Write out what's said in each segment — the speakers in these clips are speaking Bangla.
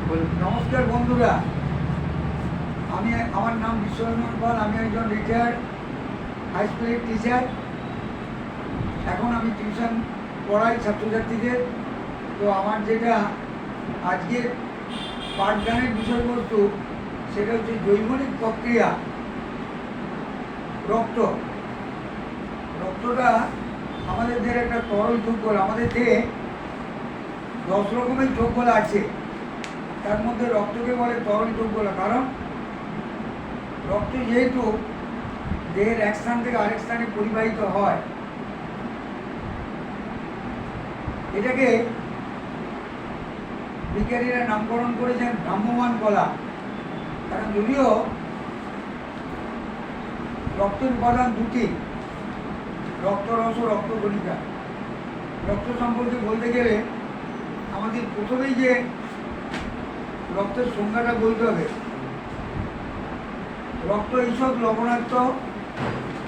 নমস্কার বন্ধুরা, আমার নাম বিশ্বরঞ্জন পাল। আমি একজন রিটায়ার্ড হাই স্কুলের টিচার। এখন আমি টিউশন পড়াই ছাত্রছাত্রীদের। তো আমার যেটা আজকের পাঠদানের বিষয়বস্তু, সেটা হচ্ছে জৈবনিক প্রক্রিয়া। রক্তটা আমাদের দেহের একটা তরল যৌগল। আমাদের দেহে 10 রকমের যৌগল আছে, তার মধ্যে রক্তকে বলে তরল যৌগল। কারণ রক্ত যেহেতু দেহের এক স্থান থেকে আরেক স্থানে পরিবাহিত হয়, এটাকে বিজ্ঞানীরা নামকরণ করেছেন ভ্রাম্যমাণ কলা। কারণ যদিও রক্তের উপাদান দুটি, রক্তরস ও রক্তকণিকা। রক্ত সম্পর্কে বলতে গেলে আমাদের প্রথমেই যে রক্তের সংখ্যাটা বলতে হবে। রক্ত এইসব লবণাক্ত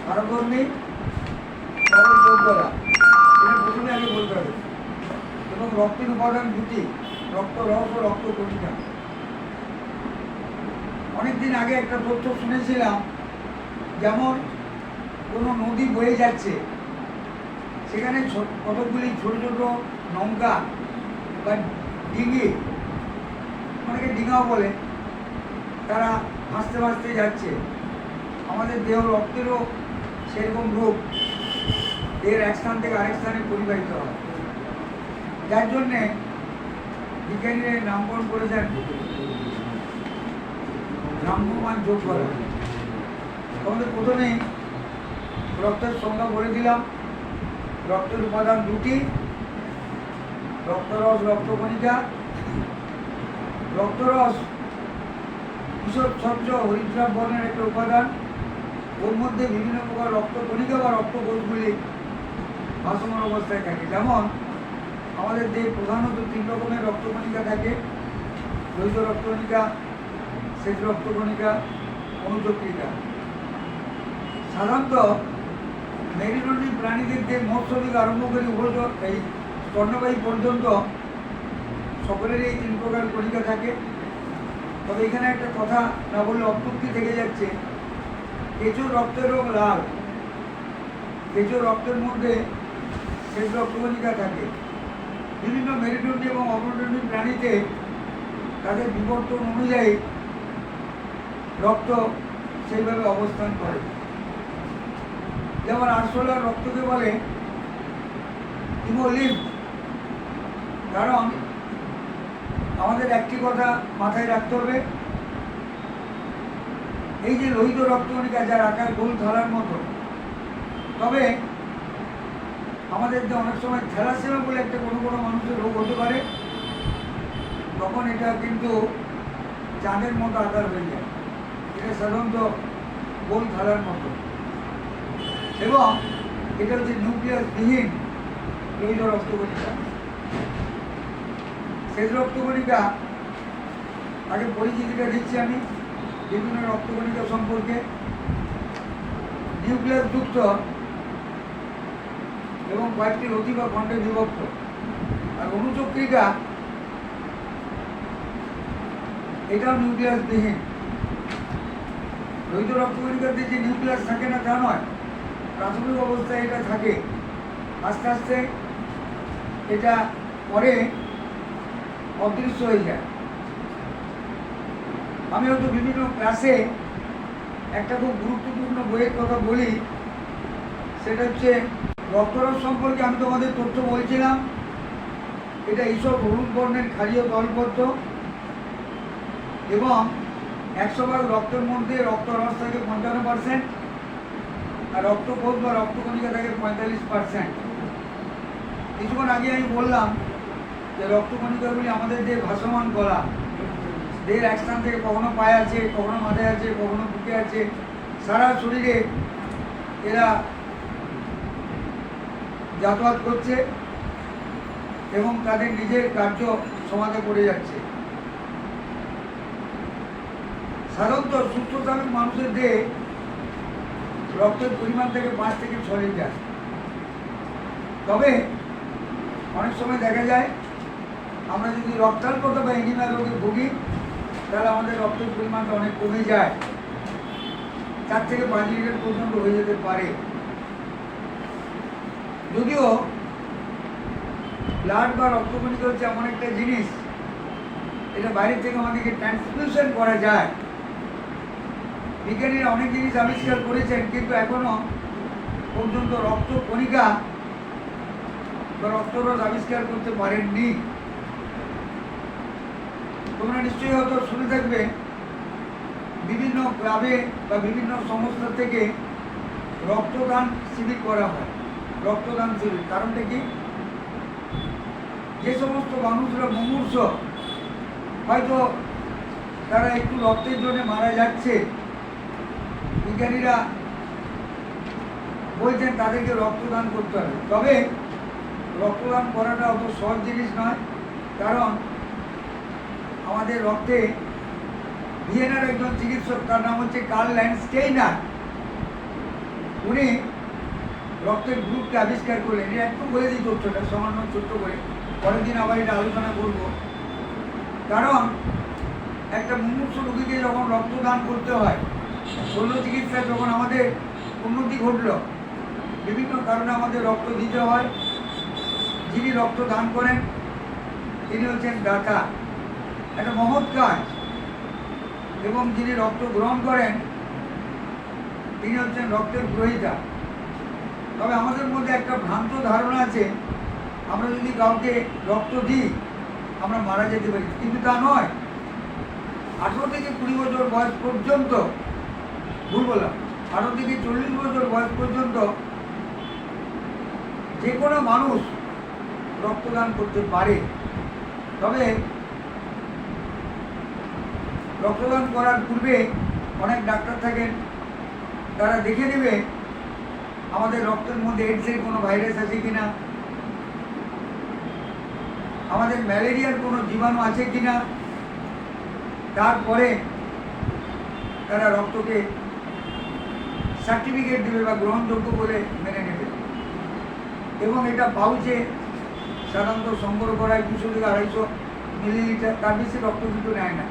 পারগম্যিক তরল যৌগরা, এটা প্রথমে আগে বলতে হবে। এবং রক্তের উপাদান দুটি, রক্তরস ও রক্তকণিকা। অনেকদিন আগে একটা তথ্য শুনেছিলাম, যেমন কোনো নদী বয়ে যাচ্ছে, সেখানে কতকগুলি ছোট ছোট নৌকা বা ডিঙি, অনেকে ডিঙাও বলে, তারা ভাসতে ভাসতে যাচ্ছে। আমাদের দেহ রক্তেরও সেরকম রূপ, দেহের এক স্থান থেকে আরেক স্থানে পরিবাহিত হয়। যার জন্যে বিজ্ঞানীরা নামকরণ করেছেন ভ্রাম্যমাণ যৌগরা। আমাদের প্রথমেই রক্তের সংখ্যা বলে দিলাম। রক্তের উপাদান দুটি, রক্তরস রক্তকণিকা। রক্তরস কিশোর স্বচ্ছ হরিদ্রাব বর্ণের একটা উপাদান। ওর মধ্যে বিভিন্ন প্রকার রক্তকণিকা বা রক্তকোষগুলি ভাসমান অবস্থায় থাকে। যেমন আমাদের দেহে প্রধানত 3 রকমের রক্তকণিকা থাকে: লোহিত রক্তকণিকা, শ্বেত রক্তকণিকা, অনুচক্রিকা। সাধারণত মেরুদণ্ডী প্রাণীদের দেহে মৎস্য থেকে আরম্ভ করে উভচর এই স্তন্যপায়ী পর্যন্ত সকলেরই এই 3 প্রকার কণিকা থাকে। তবে এখানে একটা কথা না বললে অত্যুক্তি থেকে যাচ্ছে। কেঁচোর রক্তের রং লাল। কেঁচোর রক্তের মধ্যে শ্বেত রক্তকণিকা থাকে। বিভিন্ন মেরুদণ্ডী এবং অমেরুদণ্ডী প্রাণীতে তাদের বিবর্তন অনুযায়ী রক্ত সেইভাবে অবস্থান করে। যেমন আরশোলার রক্তকে বলে হিমোলিম্ফ। কারণ আমাদের একটি কথা মাথায় রাখতে হবে, এই যে লোহিত রক্তকণিকা, যার আকার গোল থালার মতো, তবে আমাদের যে অনেক সময় থ্যালাসেমিয়া বলে একটা কোনো কোনো মানুষের রোগ হতে পারে, তখন এটা কিন্তু চাঁদের মতো আকার হয়ে যায়। এটা সাধারণত গোল থালার মতো, এবং এটা হচ্ছে নিউক্লিয়াসবিহীন লোহিত রক্তকণিকা। শ্বেত রক্তকণিকা, আগে পরিচিতিটা দিচ্ছি আমি বিভিন্ন রক্তকণিকা সম্পর্কে। নিউক্লিয়াসযুক্ত এবং কয়েকটি রথি বা খণ্ডে বিভক্ত। আর অনুচক্রিকা, এটাও নিউক্লিয়াসবিহীন। লোহিত রক্তকণিকাতে যে নিউক্লিয়াস থাকে না তা নয়, প্রাথমিক অবস্থায় এটা থাকে। আস্তে আস্তে এটা পরে অদৃশ্য হয়ে যায়। আমি হয়তো বিভিন্ন ক্লাসে একটা খুব গুরুত্বপূর্ণ বইয়ের কথা বলি, সেটা হচ্ছে রক্তরস সম্পর্কে। আমি তোমাদের তথ্য বলছিলাম, এটা এইসব হলুদ বর্ণের ক্ষারীয় দলবদ্ধ, এবং 100 ভাগ রক্তের মধ্যে রক্তরস থাকে 55%, আর রক্তকোষ বা রক্তকণিকা থাকে 45%। কিছুক্ষণ আগে আমি বললাম যে রক্তকণিকাগুলি আমাদের দেহে ভাসমান কলা। দেহের এক স্থান থেকে কখনো পায়ে আছে, কখনো মাথায় আছে, কখনো বুকে আছে, সারা শরীরে এরা যাতায়াত করছে এবং তাদের নিজের কার্য সমাধা করে যাচ্ছে। সাধারণত সুস্থ স্বাভাবিক মানুষের দেহে রক্তের পরিমাণ থেকে 5 থেকে 6 লিটার। তবে অনেক সময় দেখা যায় আমরা যদি রক্তাল্পতা বা এনিমিয়া রোগে ভুগি তাহলে আমাদের রক্তের পরিমাণটা অনেক কমে যায়, 4 থেকে 5 লিটার পর্যন্ত হয়ে যেতে পারে। যদিও ব্লাড বা রক্তকণিকা হচ্ছে এমন একটা জিনিস, এটা বাইরে থেকে আমাদেরকে ট্রান্সফিউশন করা যায়। বিজ্ঞানীরা অনেক জিনিস আবিষ্কার করেছেন, কিন্তু এখনো পর্যন্ত রক্তকণিকা বা রক্তরস আবিষ্কার করতে পারেননি। তোমরা নিশ্চয়ই হয়তো শুনে থাকবে বিভিন্ন ক্লাবে বা বিভিন্ন সংস্থা থেকে রক্তদান শিবির করা হয়। রক্তদান শিবির কারণটা কি? যে সমস্ত মানুষরা মুমূর্ষ, হয়তো তারা একটু রক্তের জন্য মারা যাচ্ছে, বিজ্ঞানীরা বলছেন তাদেরকে রক্তদান করতে হবে। তবে রক্তদান করাটা অত সহজ জিনিস নয়, কারণ আমাদের রক্তে ভিয়েনার একজন চিকিৎসক, তার নাম হচ্ছে কার্ল ল্যান্ডস্টেইনার, উনি রক্তের গ্রুপকে আবিষ্কার করলেন। এটা একটু বলে দিই তথ্যটা সামান্য ছোট্ট করে, পরের দিন আবার এটা আলোচনা করব। কারণ একটা মুমূর্ষ রোগীকে যখন রক্তদান করতে হয়, শল্য চিকিৎসায় যখন আমাদের উন্নতি ঘটল, বিভিন্ন কারণে আমাদের রক্ত দিতে হয়। যিনি রক্ত দান করেন তিনি হচ্ছেন দাতা, একটা মহৎ কাজ। এবং যিনি রক্ত গ্রহণ করেন তিনি হচ্ছেন রক্তের গ্রহীতা। তবে আমাদের মধ্যে একটা ভ্রান্ত ধারণা আছে, আমরা যদি কাউকে রক্ত দিই আমরা মারা যেতে পারি, কিন্তু তা নয়। 18 থেকে 20 বছর বয়স পর্যন্ত, ভুল বললাম, 18 থেকে 40 বছর বয়স পর্যন্ত যে কোনো মানুষ রক্তদান করতে পারে। তবে রক্তদান করার পূর্বে অনেক ডাক্তার থাকেন, তারা দেখে নেবে আমাদের রক্তের মধ্যে এইডসের কোনো ভাইরাস আছে কিনা, আমাদের ম্যালেরিয়ার কোনো জীবাণু আছে কিনা। তারপরে তারা রক্তকে সার্টিফিকেট দেবে বা গ্রহণযোগ্য বলে মেনে নেবে। এবং এটা পাউচে সাধারণত সংগ্রহ করায় 200 থেকে 250 মিলিলিটার, তার বেশি রক্ত কিন্তু নেয় না,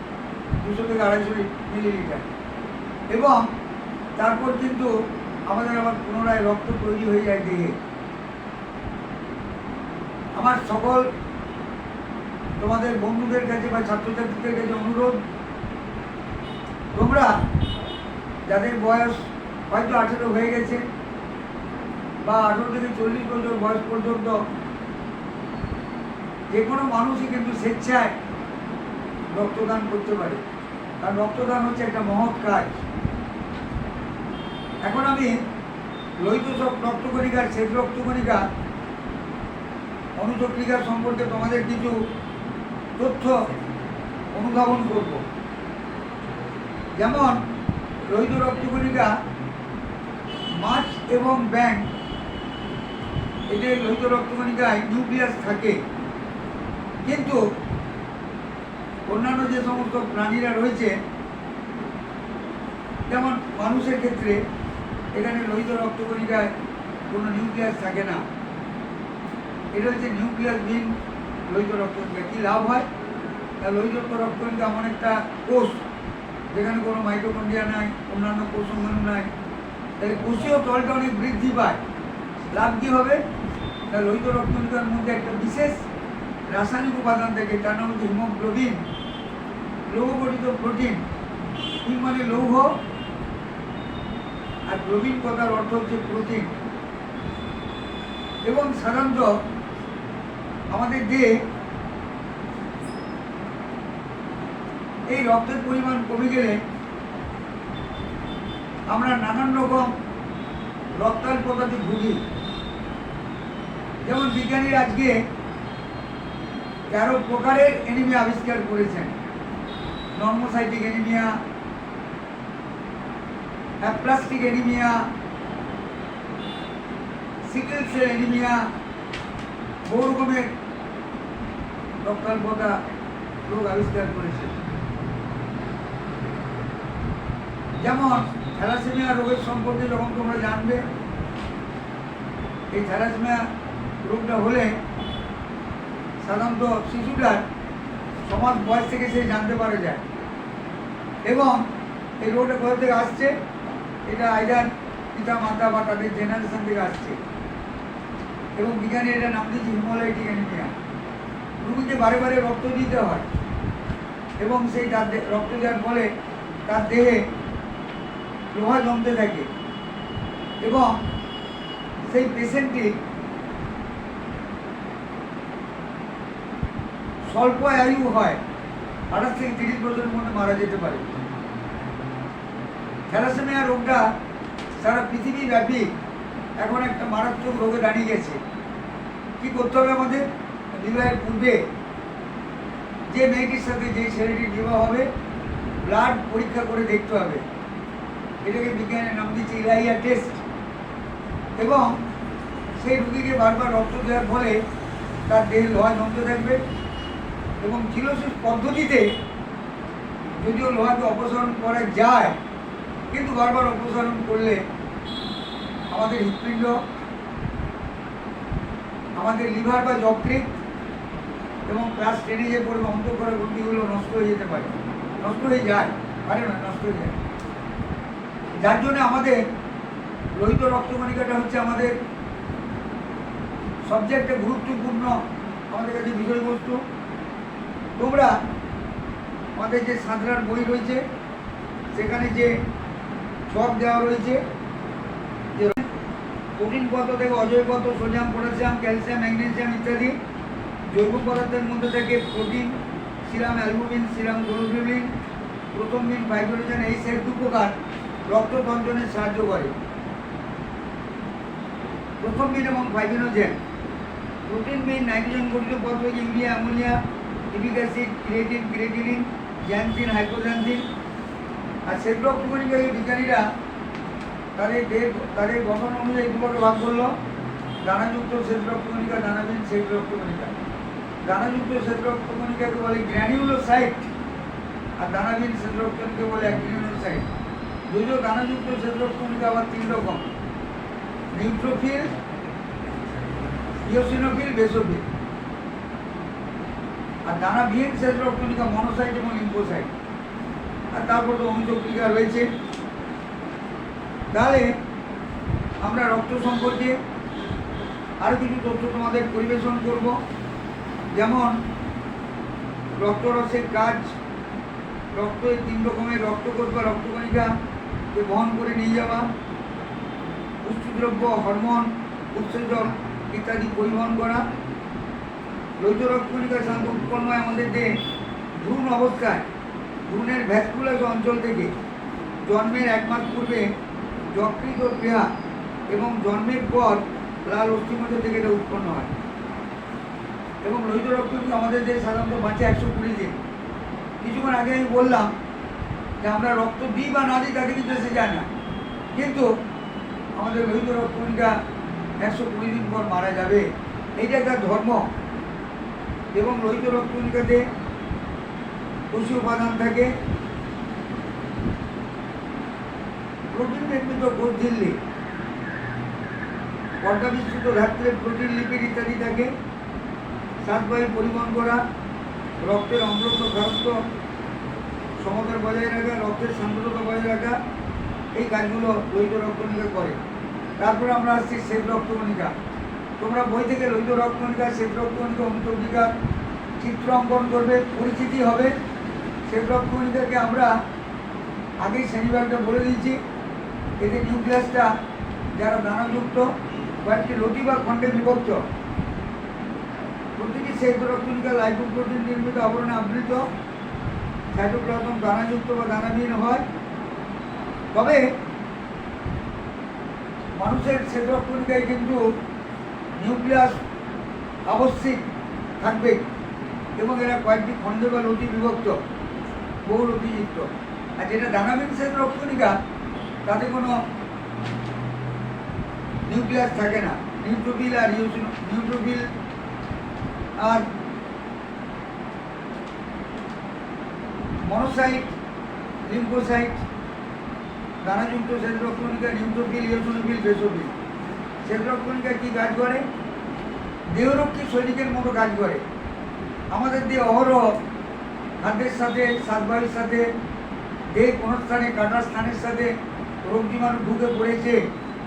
200 থেকে 250 মিলিলিটার। এবং তারপর কিন্তু আমাদের আবার পুনরায় রক্ত তৈরি হয়ে যায় দেহে। আমার সকল তোমাদের বন্ধুদের কাছে বা ছাত্রছাত্রীদের কাছে অনুরোধ, তোমরা যাদের বয়স হয়তো 18 হয়ে গেছে বা 18 থেকে 40 বছর বয়স পর্যন্ত, যে কোনো মানুষই কিন্তু স্বেচ্ছায় রক্তদান করতে পারে, কারণ রক্তদান হচ্ছে একটা মহৎ কাজ। এখন আমি লোহিত রক্তকণিকার, শেষ রক্তকণিকা, অনুচক্রিকা সম্পর্কে তোমাদের কিছু তথ্য অনুধাবন করব। যেমন লোহিত রক্তকণিকা, মাছ এবং ব্যাঙ, এদের লোহিত রক্তকণিকায় নিউক্লিয়াস থাকে, কিন্তু অন্যান্য যে সমস্ত প্রাণীরা রয়েছে, যেমন মানুষের ক্ষেত্রে এখানে লোহিত রক্তকণিকায় কোনো নিউক্লিয়াস থাকে না। এটা হচ্ছে নিউক্লিয়াসবিহীন লোহিত রক্তকণিকা। কী লাভ হয়? লোহিত রক্তকণিকা এমন একটা কোষ যেখানে কোনো মাইটোকন্ড্রিয়া নাই, অন্যান্য কোষসমূহ নাই, তাহলে কোষীয় তলটা অনেক বৃদ্ধি পায়। লাভ কী হবে? লোহিত রক্তকণিকার মধ্যে একটা বিশেষ রাসায়নিক উপাদান থাকে, তার নাম হচ্ছে হিমোগ্লোবিন, লৌহ গঠিত প্রোটিন। হিম মানে লৌহ, আর গ্লোবিন কথার অর্থ হচ্ছে প্রোটিন। এবং সাধারণত আমাদের দেহে এই রক্তের পরিমাণ কমে গেলে আমরা নানান রকম রক্তাল্পতাতে ভুগি। যেমন বিজ্ঞানীরা আজকে 13 প্রকারের অ্যানিমিয়া আবিষ্কার করেছেন। Normocytic anaemia, aplastic anaemia, sickle cell anaemia, বহু রকমের রক্তাল্পতা রোগ আবিষ্কার করেছে। যেমন থ্যালাসেমিয়া রোগের সম্পর্কে যখন তোমরা জানবে, এই থ্যালাসেমিয়া রোগটা হলে সাধারণত শিশুটার সমাজ বয়স থেকে সে জানতে পারা যায়। এবং এই রোগটা কোথা থেকে আসছে, এটা আইদার পিতা মাতা বা তাদের জেনারেশন থেকে আসছে। এবং বিজ্ঞানী এটা নাম দিয়েছে হিমোলাইটিক অ্যানিমিয়া। রুগীকে বারে বারে রক্ত দিতে হয় এবং সেই তার রক্ত দেওয়ার ফলে তার দেহে লোহা জমতে থাকে এবং সেই পেশেন্টটি স্বল্প আয়ু হয়, 28 থেকে 30 বছরের মধ্যে মারা যেতে পারে। থ্যালাসেমিয়া রোগটা সারা পৃথিবীব্যাপী এখন একটা মারাত্মক রোগে দাঁড়িয়ে গেছে। কি করতে হবে আমাদের? বিবাহের পূর্বে যে মেয়েটির সাথে যে ছেলেটির বিবাহ হবে ব্লাড পরীক্ষা করে দেখতে হবে। এটাকে বিজ্ঞানের নাম দিচ্ছে ইলাইয়া টেস্ট। এবং সেই রুগীকে বারবার রক্ত দেওয়ার ফলে তার দেহে লোহা জমতে থাকবে এবং চিলোসিস পদ্ধতিতে যদিও লোহাকে অপসারণ করা যায়, কিন্তু বারবার অপসারণ করলে আমাদের হৃৎপিণ্ড, আমাদের লিভার বা যকৃৎ এবং ক্লাস 10-এ যে পড়বে অন্তঃকরা গ্রন্থিগুলো নষ্ট হয়ে যেতে পারে, নষ্ট হয়ে যায়, পারে না, নষ্ট হয়ে যায়। যার জন্য আমাদের লোহিত রক্তকণিকাটা হচ্ছে আমাদের সবচেয়ে একটা গুরুত্বপূর্ণ আমাদের কাছে বিষয়বস্তু। তোমরা আমাদের যে সাঁতরার বই রয়েছে সেখানে যে ছক দেওয়া রয়েছে, যে প্রোটিন পদার্থ থেকে অজৈব পদার্থ, সোডিয়াম, পটাশিয়াম, ক্যালসিয়াম, ম্যাগনেসিয়াম ইত্যাদি। জৈব পদার্থের মধ্যে থেকে protein, serum albumin, serum globulin, prothrombin, fibrinogen, এই সেট 2 প্রকার রক্ত তঞ্চনে সাহায্য করে। প্রোথম্বিন এবং ফাইব্রিনোজেন। প্রোটিন মেইন নাইট্রোজেন গঠিত পদার্থ, urea, ammonia, uric acid, creatine, creatinine, xanthine, hypoxanthine. আর শ্বেত রক্তকণিকা বিজ্ঞানীরা তাদের গঠন অনুযায়ী দুটোকে ভাগ করলো: দানাযুক্ত শ্বেত রক্তকণিকা, দানাবিহীন শ্বেত রক্তকণিকা। দানাযুক্ত শ্বেত রক্তকণিকাকে বলে গ্র্যানিউলোসাইট আর দানাবিহীন শ্বেত রক্তকণিকা বলে অ্যাক্টিনোসাইট। যদিও দানাযুক্ত শ্বেত রক্তকণিকা আবার 3 রকম: নিউট্রোফিল, ইওসিনোফিল, বেসোফিল। আর দানাবিহীন শ্বেত রক্তকণিকা মনোসাইট এবং লিম্ফোসাইট। আর তারপর তো অমিতক্রিয়া রয়েছে। তাহলে আমরা রক্ত সম্পর্কে আরও কিছু তথ্য তোমাদের পরিবেশন করব। যেমন রক্তরসের কাজ। রক্ত 3 রকমের: রক্তকোষ বা রক্তকণিকাকে বহন করে নিয়ে যাওয়া, পুষ্টিদ্রব্য, হরমোন, উৎসেচক ইত্যাদি পরিবহন করা। লোহিত রক্তকণিকা সাধারণত উৎপন্ন হয় আমাদের দেহে ভ্রূণ অবস্থায়, ভ্রূণের ভ্যাসকুলাস অঞ্চল থেকে। জন্মের 1 মাস পূর্বে যকৃৎ ও প্লীহা এবং জন্মের পর লাল অস্থিমজ্জা থেকে এটা উৎপন্ন হয়। এবং লোহিত রক্তকণিকা আমাদের দেহে সাধারণত বাঁচে 120 দিন। কিছুক্ষণ আগে আমি বললাম যে আমরা রক্ত দিই বা না দিই তাতে কিছু এসে যায় না, কিন্তু আমাদের লোহিত রক্তকণিকা 120 দিন পর মারা যাবে, এইটা একটা ধর্ম। এবং লোহিত রক্তকণিকাতে কোষীয় উপাদান থাকে। প্রোটিন নির্মিত কোষ ঝিল্লি, পর্দা বিস্তৃত ধাত্রে প্রোটিন, লিপিড ইত্যাদি থাকে। শ্বাসবায়ু পরিবহন করা, রক্তের অম্লত্ব, খারত্ব সমতা বজায় রাখা, রক্তের সান্দ্রতা বজায় রাখা, এই কাজগুলো লোহিত রক্তকণিকা করে। তারপরে আমরা আসছি শ্বেত রক্তকণিকা। তোমরা বই থেকে লোহিত রক্তকণিকা, শ্বেত রক্তকণিকা, অমিতক্রিয়ার চিত্র অঙ্কন করবে, পরিচিতি হবে। শ্বেত রক্তকণিকাকে আমরা আগেই শ্রেণীবিভাগটা বলে দিয়েছি। এতে নিউক্লিয়াসটা যারা দানাযুক্ত কয়েকটি লতি বা খণ্ডে বিভক্ত। প্রতিটি শ্বেত রক্তকণিকা লাইপোপ্রোটিন নির্মিত আবরণে আবৃত। সাইটোপ্লাজম দানাযুক্ত বা দানাবিহীন হয়। তবে মানুষের শ্বেত রক্তকণিকায় কিন্তু নিউক্লিয়াস আবশ্যিক থাকবে এবং এরা কয়েকটি খণ্ডে বা লতি বিভক্ত, বহু লতিযুক্ত। আর যেটা দানাবিহীন শ্বেত রক্তকণিকা তাতে কোনো নিউক্লিয়াস থাকে না। নিউট্রোফিল আর মনোসাইট, লিম্ফোসাইট। দানাযুক্ত শ্বেত রক্তকণিকা নিউট্রোফিল, ইওসিনোফিল, বেসোফিল। শ্বেত রক্তকণিকা কী কাজ করে? দেহরক্ষী সৈনিকের মতো কাজ করে। আমাদের দেহে অহরহ খাদ্যের সাথে, শ্বাসবায়ুর সাথে, দেহে কোনো স্থানে কাটার স্থানের সাথে রোগ জীবাণু ঢুকে পড়েছে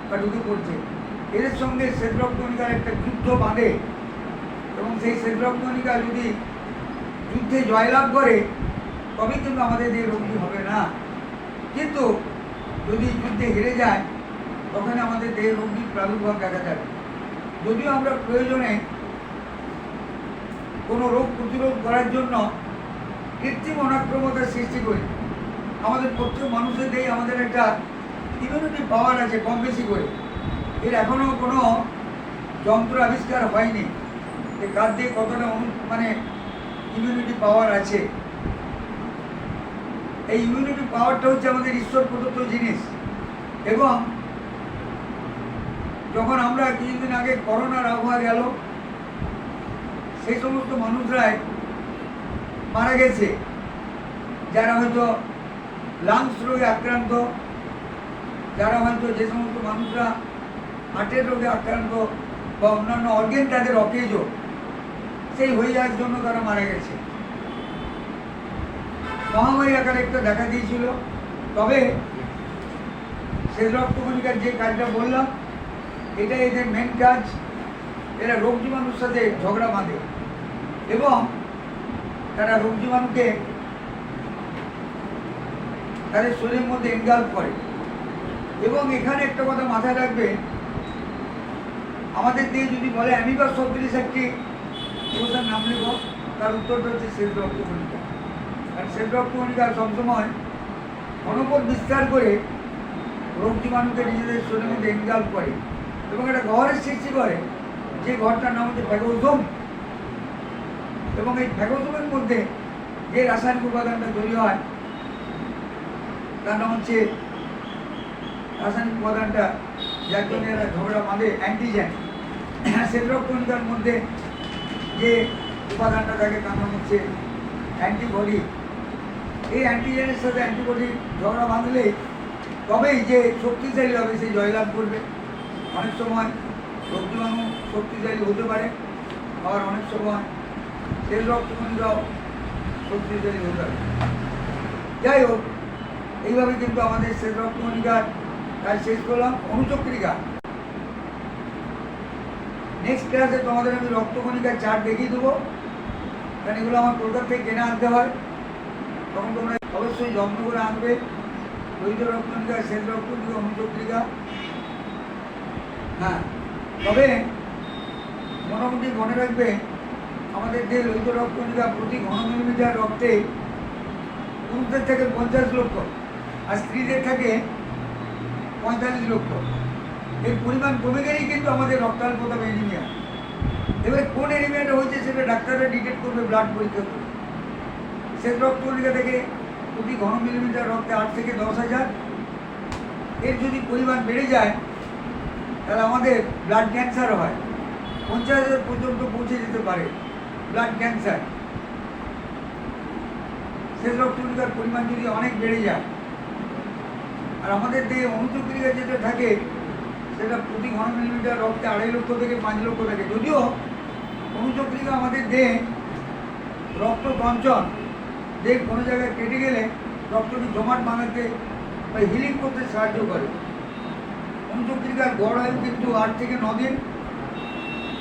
বা ঢুকে পড়ছে, এদের সঙ্গে শ্বেত রক্তকণিকার একটা যুদ্ধ বাঁধে এবং সেই শ্বেত রক্তকণিকা যদি যুদ্ধে জয়লাভ করে তবে কিন্তু আমাদের এই রোগটি হবে না। কিন্তু যদি যুদ্ধে হেরে যায় তখন আমাদের দেহে রোগটির প্রাদুর্ভাব দেখা যাবে। যদিও আমরা প্রয়োজনে কোনো রোগ প্রতিরোধ করার জন্য কৃত্রিম অনাক্রমতার সৃষ্টি করি, আমাদের প্রত্যেক মানুষের দেহে আমাদের একটা ইমিউনিটি পাওয়ার আছে কম বেশি করে। এর এখনও কোনো যন্ত্র আবিষ্কার হয়নি যে কার দিয়ে কতটা ইমিউনিটি পাওয়ার আছে। এই ইমিউনিটি পাওয়ারটা হচ্ছে আমাদের ঈশ্বর প্রদত্ত জিনিস। এবং যখন আমরা কিছুদিন আগে করোনার আবহাওয়া গেল, সেই সমস্ত মানুষরাই মারা গেছে যারা হয়তো লাংস রোগে আক্রান্ত, যারা হয়তো যে সমস্ত মানুষরা হার্টের রোগে আক্রান্ত বা অন্যান্য অর্গেন তাদের অকেজ, সেই হয়ে যাওয়ার জন্য তারা মারা গেছে। মহামারী আকারে একটা দেখা দিয়েছিল। তবে শ্বেত রক্তকণিকার যে কাজটা বললাম, এটা এদের মেন কাজ। এরা রোগ জীবাণুর সাথে ঝগড়া বাঁধে এবং তারা রোগ জীবাণুকে তাদের শরীরের মধ্যে এনগাল্ভ করে। এবং এখানে একটা কথা মাথায় রাখবে, আমাদের দিয়ে যদি বলে অ্যামিবা শব্দের একটি কোষের নাম নেব, তার উত্তরটা হচ্ছে শ্বেত রক্তকণিকা। আর শ্বেত রক্তকণিকা সবসময় ঘনপথ বিস্তার করে রোগ জীবাণুকে নিজেদের শরীরের মধ্যে এনগাল্ভ করে এবং একটা ঘরের সৃষ্টি করে, যে ঘরটার নাম হচ্ছে ফ্যাগোসোম। এবং এই ফ্যাগোসোমের মধ্যে যে রাসায়নিক উপাদানটা তৈরি হয় তার নাম হচ্ছে রাসায়নিক উপাদানটা, যার জন্য এরা ঝগড়া বাঁধে, অ্যান্টিজেন। শ্বেত রক্তকণিকার মধ্যে যে উপাদানটা থাকে তার নাম হচ্ছে অ্যান্টিবডি। এই অ্যান্টিজেনের সাথে অ্যান্টিবডি ঝগড়া বাঁধলে তবেই যে শক্তিশালী হবে সেই জয়লাভ করবে। অনেক সময় রোগ জীবাণু শক্তিশালী হতে পারে, আবার অনেক সময় শ্বেত রক্তকণিকাও শক্তিশালী হতে পারে। যাই হোক, এইভাবে কিন্তু আমাদের শ্বেত রক্তকণিকার কাজ শেষ করলাম। অনুচক্রিকা নেক্সট ক্লাসে তোমাদের আমি রক্তকণিকার চার্ট দেখিয়ে দেবো, কারণ এগুলো আমার কলকাতা থেকে কিনে আনতে হয়। তখন তোমরা অবশ্যই যত্ন করে আনবে। লোহিত রক্তকণিকা, শ্বেত রক্তকণিকা, অনুচক্রিকা। হ্যাঁ, তবে মোটামুটি মনে রাখবে, আমাদের যে লোহিত রক্তকণিকা প্রতি ঘন মিলিমিটার রক্তে পুরুষদের থেকে 50 লক্ষ আর স্ত্রীদের থাকে 45 লক্ষ। এর পরিমাণ কমে গেলেই কিন্তু আমাদের রক্তাল্পতা বা এনিমিয়া। এবারে কোন এনিমিয়াটা হয়েছে সেটা ডাক্তাররা ডিটেক্ট করবে ব্লাড পরীক্ষা করে। শ্বেত রক্তকণিকা থেকে প্রতি ঘন মিলিমিটার রক্তে 8 থেকে 10,000। এর যদি পরিমাণ বেড়ে যায় তাহলে আমাদের ব্লাড ক্যান্সার হয়, 50,000 পর্যন্ত পৌঁছে যেতে পারে ব্লাড ক্যান্সার। শ্বেত রক্তকণিকার পরিমাণ যদি অনেক বেড়ে যায়। আর আমাদের দেহে অনুচক্রিকা যেটা থাকে সেটা প্রতি ঘন মিলিমিটার রক্তে 2.5 লক্ষ থেকে 5 লক্ষ থাকে। যদিও অনুচক্রিকা আমাদের দেহে রক্ত সঞ্চন, দেহ কোনো জায়গায় কেটে গেলে রক্তটি জমাট বানাতে বা হিলিং করতে সাহায্য করে। অনুচক্রিকার গড় আয়ু কিন্তু 8 থেকে 9 দিন।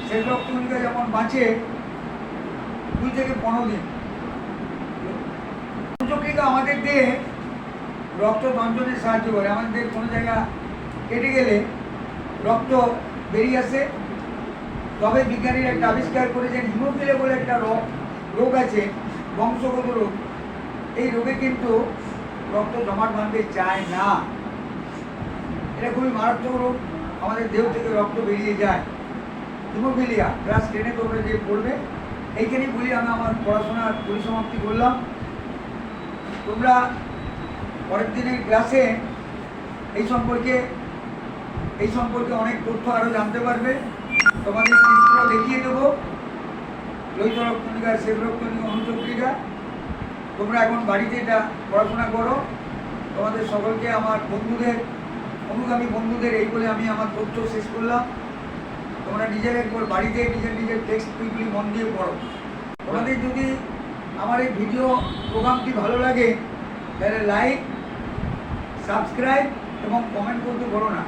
শ্বেত রক্তকণিকা যেমন বাঁচে 2 থেকে 15 দিন। অনুচক্রিকা আমাদের দেহে রক্ত সঞ্চনে সাহায্য করে। আমাদের কোনো জায়গা কেটে গেলে রক্ত বেরিয়ে আসে। তবে বিজ্ঞানীরা একটা আবিষ্কার করেছেন, হিমোফিলিয়া বলে একটা রোগ আছে, বংশগত রোগ। এই রোগে কিন্তু রক্ত জমাট বাঁধতে চায় না। এটা খুবই মারাত্মক রোগ, আমাদের দেহ থেকে রক্ত বেরিয়ে যায়। হিমোফিলিয়া ক্লাস 10-এ তোমরা যে পড়বে। এইখানেই বলি আমি আমার পড়াশোনার পরিসমাপ্তি করলাম। তোমরা পরের দিনের ক্লাসে এই সম্পর্কে অনেক তথ্য আরও জানতে পারবে। তোমাদের চিত্র দেখিয়ে দেবো, লোহিত রক্তকণিকা, শ্বেত রক্তকণিকা, অনুচক্রিকা। তোমরা এখন বাড়িতে এটা পড়াশোনা করো। তোমাদের সকলকে আমার অনুগামী বন্ধুদের এই বলে আমি আমার তথ্য শেষ করলাম। তোমরা নিজের একবার বাড়িতে নিজের টেক্সট বইগুলি মন দিয়ে পড়ো। তোমাদের যদি আমার এই ভিডিও প্রোগ্রামটি ভালো লাগে তাহলে লাইক, সাবস্ক্রাইব এবং কমেন্ট করতে ভুলো না।